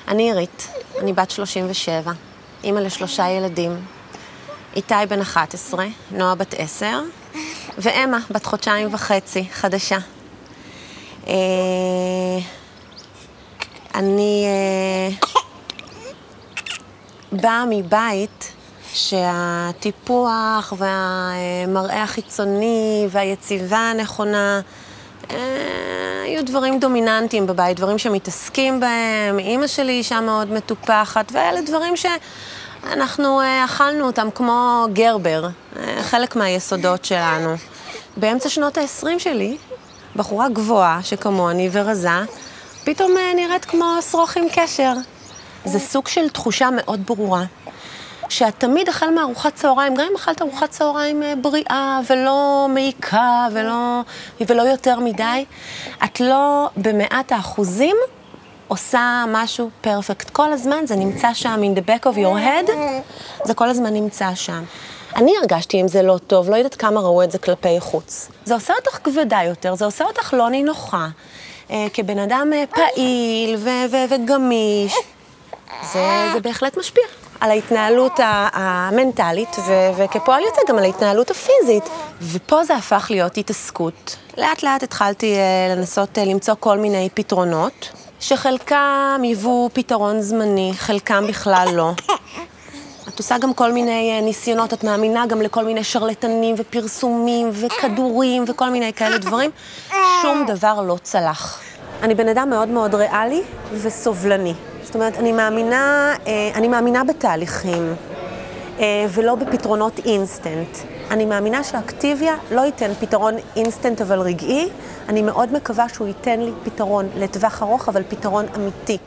אני עירית, אני בת 37, אימא ל3 ילדים. איתי בן 11, נועה בת 10, ואמה בת 1.5 חודשים, חדשה. אני באה מבית שהטיפוח והמראה החיצוני והיציבה הנכונה היו דברים דומיננטיים בבית, דברים שמתעסקים בהם. אמא שלי אישה מאוד מטופחת, ואלה דברים שאנחנו אכלנו אותם כמו גרבר, חלק מהיסודות שלנו. באמצע שנות ה-20 שלי, בחורה גבוהה שכמוני ורזה, פתאום נראית כמו שרוך עם קשר. זה סוג של תחושה מאוד ברורה, שאת תמיד אכל מארוחת צהריים, גם אם אכלת ארוחת צהריים בריאה ולא מעיקה ולא יותר מדי, את לא ב100% עושה משהו פרפקט. כל הזמן זה נמצא שם, in the back of your head, זה כל הזמן נמצא שם. אני הרגשתי אם זה לא טוב, לא יודעת כמה ראו את זה כלפי חוץ. זה עושה אותך כבדה יותר, זה עושה אותך לא נינוחה, כבן אדם פעיל וגמיש. זה בהחלט משפיע על ההתנהלות המנטלית, וכפועל יוצא גם על ההתנהלות הפיזית. ופה זה הפך להיות התעסקות. לאט לאט התחלתי לנסות למצוא כל מיני פתרונות, שחלקם היוו פתרון זמני, חלקם בכלל לא. את עושה גם כל מיני ניסיונות, את מאמינה גם לכל מיני שרלטנים ופרסומים וכדורים וכל מיני כאלה דברים. שום דבר לא צלח. אני בן אדם מאוד מאוד ריאלי וסובלני. זאת אומרת, אני מאמינה בתהליכים ולא בפתרונות אינסטנט. אני מאמינה שהאקטיביה לא ייתן פתרון אינסטנט אבל רגעי. אני מאוד מקווה שהוא ייתן לי פתרון לטווח ארוך, אבל פתרון אמיתי.